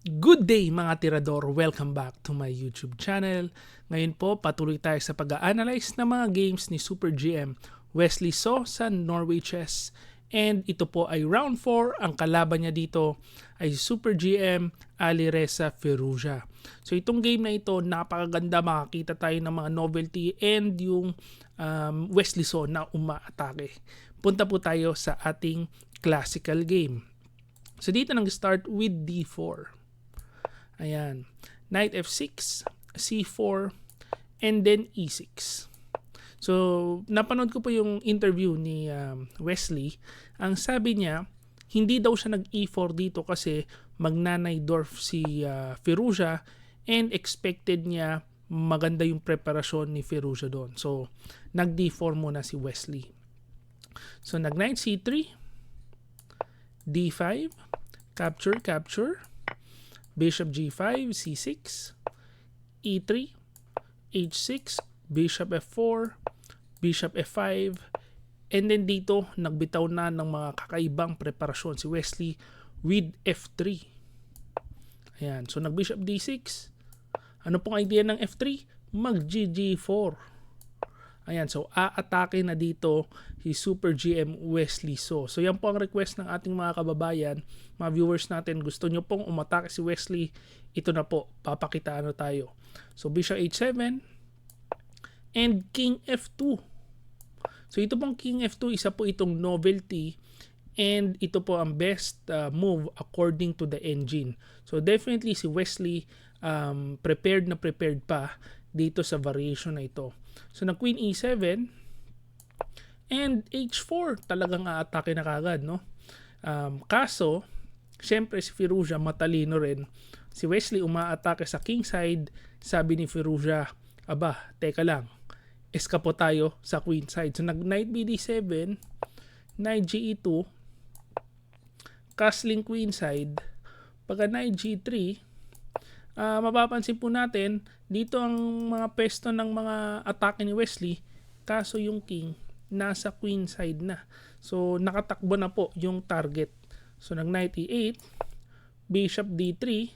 Good day mga tirador! Welcome back to my YouTube channel. Ngayon po patuloy tayo sa pag-a-analyze ng mga games ni Super GM Wesley So sa Norway Chess. And ito po ay round 4. Ang kalaban niya dito ay Super GM Alireza Firouzja. So itong game na ito napakaganda, makakita tayo ng mga novelty and yung Wesley So na umaatake. Punta po tayo sa ating classical game. So dito nag-start with D4. Ayan. Knight F6, C4, and then E6. So, napanood ko po yung interview ni Wesley. Ang sabi niya, hindi daw siya nag-E4 dito kasi magnanay dwarf si Firouzja and expected niya maganda yung preparasyon ni Firouzja doon. So, nag-D4 muna si Wesley. So, nag-Knight C3, D5, capture, Bishop G5, C6, E3, H6, Bishop F4, Bishop F5, and then dito nagbitaw na ng mga kakaibang preparasyon si Wesley with F3. Ayan, so nag-Bishop D6. Ano pong idea ng F3? Mag-GG4. Ayan, so aatake na dito si Super GM Wesley So. So yan po ang request ng ating mga kababayan, mga viewers natin. Gusto nyo pong umatake si Wesley, ito na po, papakitaan na tayo. So Bishop H7 and King F2. So ito pong King F2, isa po itong novelty and ito po ang best move according to the engine. So definitely si Wesley prepared pa dito sa variation na ito. So na Queen E7 and H4 talagang aatake na kagad, no? Kaso syempre si Firouzja matalino rin. Si Wesley umaatake sa king side, sabi ni Firouzja, aba, teka lang, eskapo tayo sa queen side. So nag Knight BD7, Knight GE2, castling queen side, pagka Knight G3, mapapansin po natin dito ang mga pesto ng mga atake ni Wesley, kaso yung king nasa queen side na. So nakatakbo na po yung target. So nag Knight E8, Bishop D3.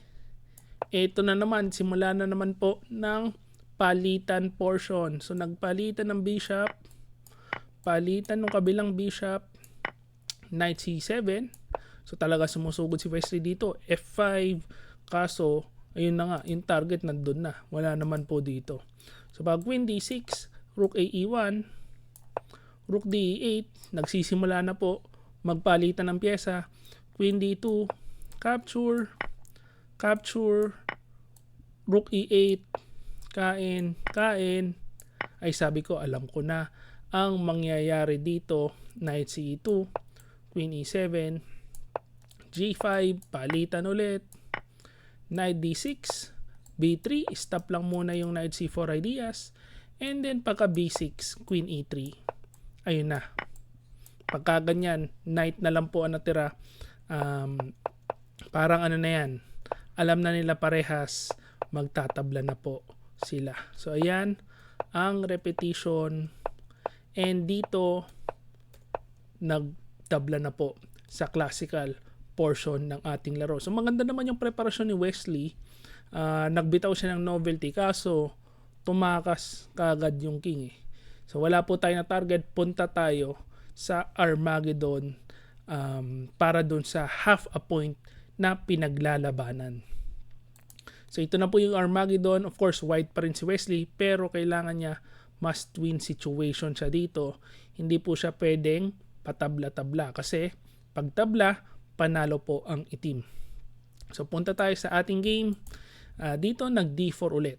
Ito na naman, simula na naman po ng palitan portion. So nagpalitan ng bishop, palitan ng kabilang bishop, Knight C7. So talaga sumusugod si Wesley dito, F5, kaso ayun na nga, yung target nandun na. Wala naman po dito. So pag Queen D6, Rook AE1, Rook D8, nagsisimula na po magpalitan ng pyesa. Queen D2, capture, Rook E8, kain. Ay sabi ko, alam ko na ang mangyayari dito. Knight CE2, Queen E7, G5, palitan ulit. Knight D6, B3, stop lang muna yung Knight C4 ideas. And then pagka B6, Queen E3. Ayun na. Pagka ganyan, Knight na lang po ang natira. Parang ano na yan. Alam na nila parehas, magtatabla na po sila. So ayan, ang repetition. And dito, nagtabla na po sa classical portion ng ating laro. So maganda naman yung preparasyon ni Wesley. Nagbitaw siya ng novelty kaso tumakas kagad yung king eh. So wala po tayo na target, punta tayo sa Armageddon para dun sa half a point na pinaglalabanan. So ito na po yung Armageddon. Of course, white pa rin si Wesley pero kailangan niya must win situation siya dito. Hindi po siya pwedeng patabla-tabla kasi pag tabla, panalo po ang itim. So punta tayo sa ating game. Dito nag D4 ulit.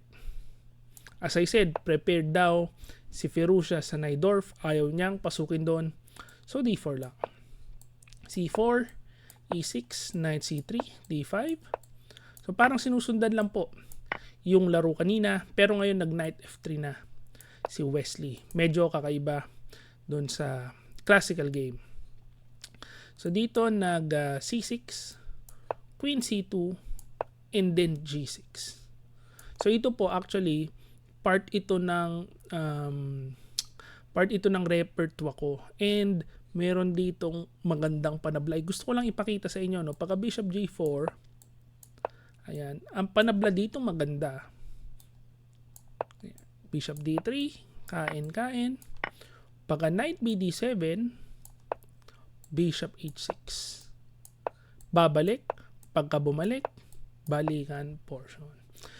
As I said, prepared daw si Firouzja sa Najdorf. Ayaw niyang pasukin doon. So D4 lang. C4, E6, Knight C3, D5. So parang sinusundan lang po yung laro kanina. Pero ngayon nag Knight F3 na si Wesley. Medyo kakaiba doon sa classical game. So dito nag C6, Queen C2, and then G6. So ito po actually part ito ng repertoire ko and meron ditong magandang panablay. Gusto ko lang ipakita sa inyo, no, pagka Bishop G4, Ayan. Ang panabla dito maganda. Ayan. Bishop D3. Kain. Pagka Knight BD7, Bishop H6. Babalik. Pagka bumalik, balikan portion.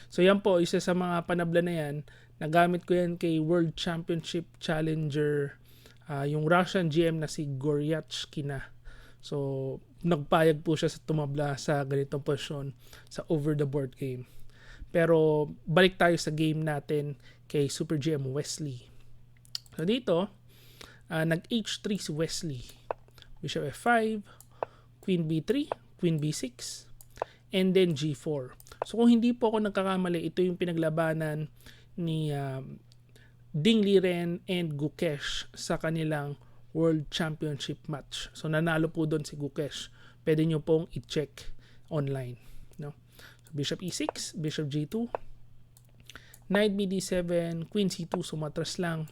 So yan po, isa sa mga panabla na yan. Nagamit ko yan kay World Championship Challenger, yung Russian GM na si Goryachkina. So, nagpayag po siya sa tumabla sa ganitong posisyon sa over the board game. Pero, balik tayo sa game natin kay Super GM Wesley. So, dito, nag-H3 si Wesley. Bishop F5, Queen B3, Queen B6, and then G4. So, kung hindi po ako nagkakamali, ito yung pinaglabanan ni Ding Liren and Gukesh sa kanilang World Championship match. So nanalo po doon si Gukesh. Pwede nyo pong i-check online. No? So, Bishop E6, Bishop G2, Knight BD7, Queen C2, sumatras lang.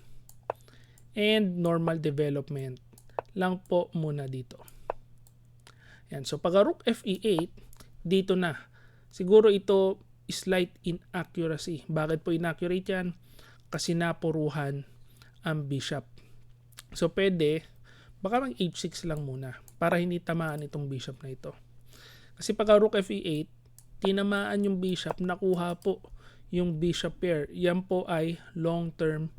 And normal development lang po muna dito. Yan. So pag Rook FE8, dito na. Siguro ito slight inaccuracy. Bakit po inaccurate yan? Kasi napuruhan ang bishop. So, pwede, baka mag H6 lang muna para hindi tamaan itong bishop na ito. Kasi pagka Rook FE8, tinamaan yung bishop, nakuha po yung bishop pair. Yan po ay long-term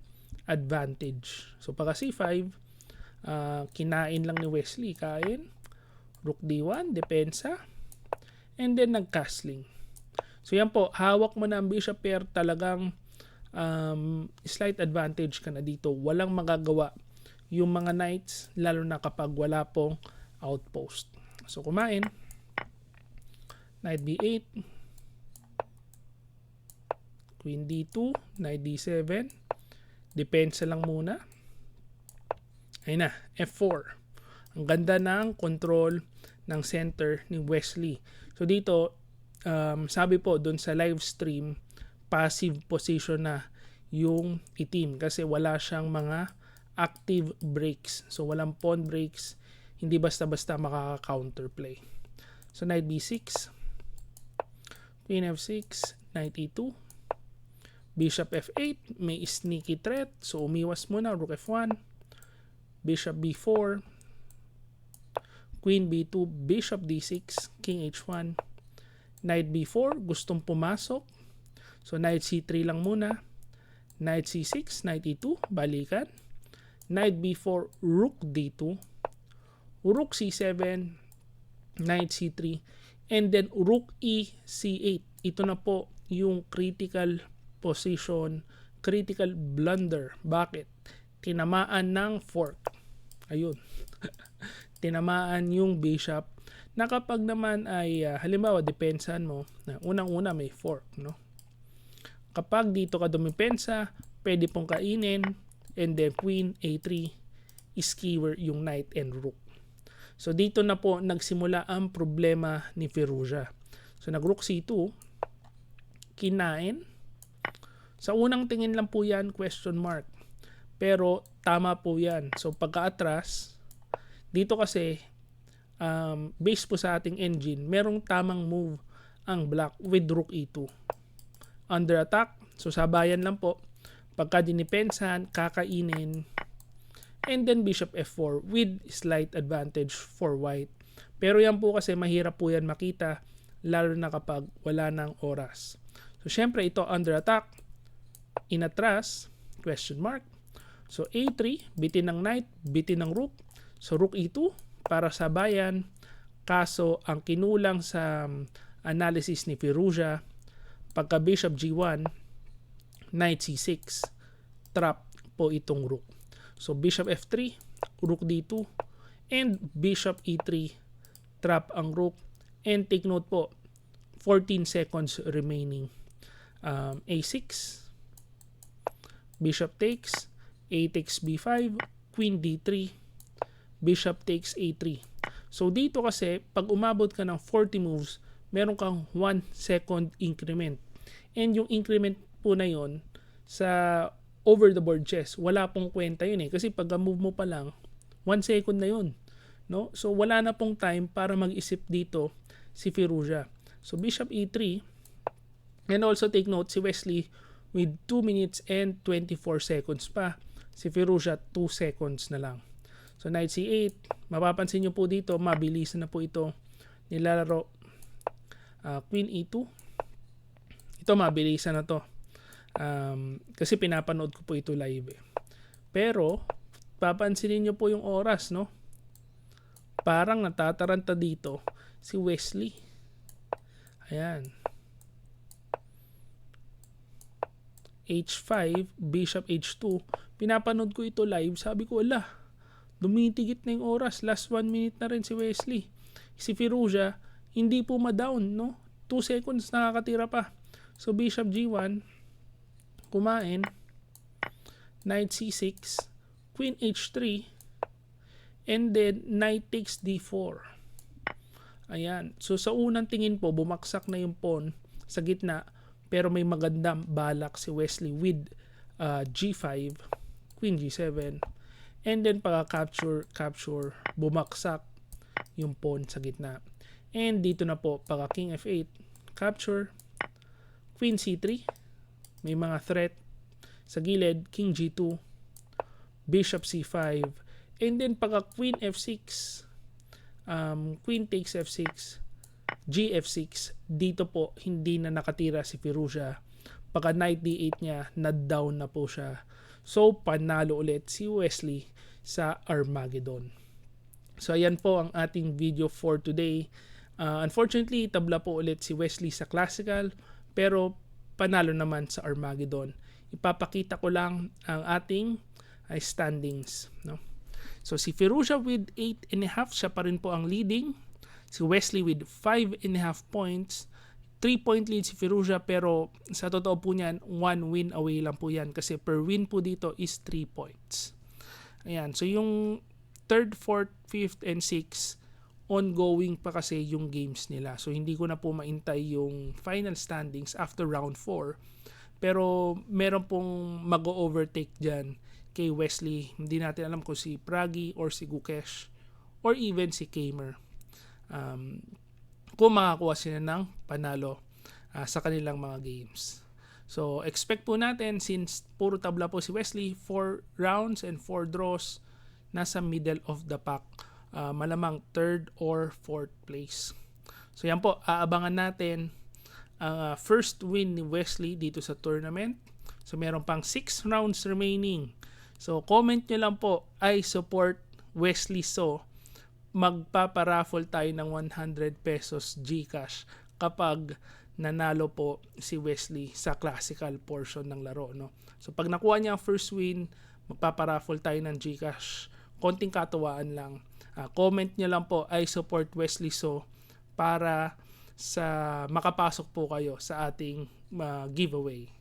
advantage. So, pagka C5, kinain lang ni Wesley. Kain. Rook D1, depensa. And then, nag-castling. So, yan po, hawak mo na ang bishop pair, talagang slight advantage ka na dito. Walang magagawa yung mga knights, lalo na kapag wala pong outpost. So, kumain. Knight B8. Queen D2. Knight D7. Depensa lang muna. Ayun na. F4. Ang ganda ng control ng center ni Wesley. So, dito, sabi po doon sa live stream, passive position na yung itim kasi wala siyang mga active breaks. So, walang pawn breaks. Hindi basta-basta makaka-counterplay. So, Knight B6. Queen F6. Knight E2. Bishop F8. May sneaky threat. So, umiwas muna. Rook F1. Bishop B4. Queen B2. Bishop D6. King H1. Knight B4. Gustong pumasok. So, Knight C3 lang muna. Knight C6, Knight E2, balikan. Knight B4, Rook D2. Rook C7, Knight C3. And then, Rook E C8. Ito na po yung critical position, critical blunder. Bakit? Tinamaan ng fork. Ayun. Tinamaan yung bishop na kapag naman ay, halimbawa, depensahan mo, na unang-una may fork, no? Kapag dito ka dumipensa, pwede pong kainin, and then Queen A3, skewer yung Knight and Rook. So dito na po nagsimula ang problema ni Firouzja. So nag-Rook C2, kinain. Sa unang tingin lang po yan, question mark. Pero tama po yan. So pagka-atras, dito kasi, based po sa ating engine, merong tamang move ang black with Rook E2. Under attack, so sabayan lang po. Pagka dinipensahan, kakainin. And then Bishop F4 with slight advantage for white. Pero yan po kasi mahirap po yan makita, lalo na kapag wala ng oras. So syempre ito under attack, inatras, question mark. So A3, bitin ng knight, bitin ng rook. So Rook E2 para sabayan. Kaso ang kinulang sa analysis ni Firouzja, pagka Bishop G1, Knight C6, trap po itong Rook. So Bishop F3, Rook D2, and Bishop E3, trap ang Rook. And take note po, 14 seconds remaining. A6, Bishop takes, A takes B5, Queen D3, Bishop takes A3. So dito kasi, pag umabot ka ng 40 moves, meron kang 1 second increment. And yung increment po na yon sa over the board chess, wala pong kwenta yun eh. Kasi pag move mo pa lang, 1 second na yun. No? So wala na pong time para mag-isip dito si Firouzja. So bishop e3. And also take note, si Wesley with 2 minutes and 24 seconds pa. Si Firouzja 2 seconds na lang. So knight c8, mapapansin nyo po dito, mabilis na po ito nilalaro. Queen e2. Ito mabilis na to. Kasi pinapanood ko po ito live eh. Pero papansinin nyo po yung oras, no? Parang natataranta dito si Wesley. Ayan. H5, bishop h2. Pinapanood ko ito live. Sabi ko, ala, dumitigit na yung oras. Last 1 minute na rin si Wesley. Si Firouzja, hindi po ma-down, no? 2 seconds nakakatira pa. So, bishop g1, kumain. Knight c6, queen h3, and then knight takes d4. Ayan. So, sa unang tingin po, bumaksak na yung pawn sa gitna. Pero may magandang balak si Wesley with g5, queen g7, and then pagka capture, bumaksak yung pawn sa gitna. And dito na po, pagka king f8, capture, queen c3, may mga threat sa gilid, king g2, bishop c5, and then pagka queen f6, queen takes f6, gf6, dito po hindi na nakatira si Firouzja. Pagka knight d8 niya, na-down na po siya. So, panalo ulit si Wesley sa Armageddon. So, ayan po ang ating video for today. Unfortunately, tabla po ulit si Wesley sa Classical, pero panalo naman sa Armageddon. Ipapakita ko lang ang ating standings, no? So, si Firouzja with 8.5, siya pa rin po ang leading. Si Wesley with 5.5 points. 3-point lead si Firouzja, pero sa totoo po niyan, 1 win away lang po yan kasi per win po dito is 3 points. Ayan. So yung 3rd, 4th, 5th, and 6th, ongoing pa kasi yung games nila. So hindi ko na po maintay yung final standings after round 4. Pero meron pong mag-overtake dyan kay Wesley. Hindi natin alam kung si Pragi or si Gukesh or even si Kamer. Kung makakuha sila ng panalo sa kanilang mga games. So, expect po natin, since puro tabla po si Wesley, 4 rounds and 4 draws, nasa middle of the pack. Malamang 3rd or 4th place. So, yan po, aabangan natin ang first win ni Wesley dito sa tournament. So, meron pang 6 rounds remaining. So, comment nyo lang po, I support Wesley So. Magpaparaffle tayo ng 100 pesos GCash kapag nanalo po si Wesley sa classical portion ng laro, no? So pag nakuha niya ang first win, magpaparaffle tayo ng GCash. Konting katuwaan lang. Comment niyo lang po, I support Wesley So, para sa makapasok po kayo sa ating giveaway.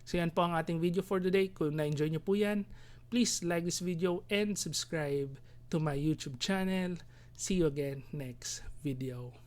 So yan po ang ating video for today. Kung na-enjoy niyo po yan, please like this video and subscribe to my YouTube channel. See you again next video.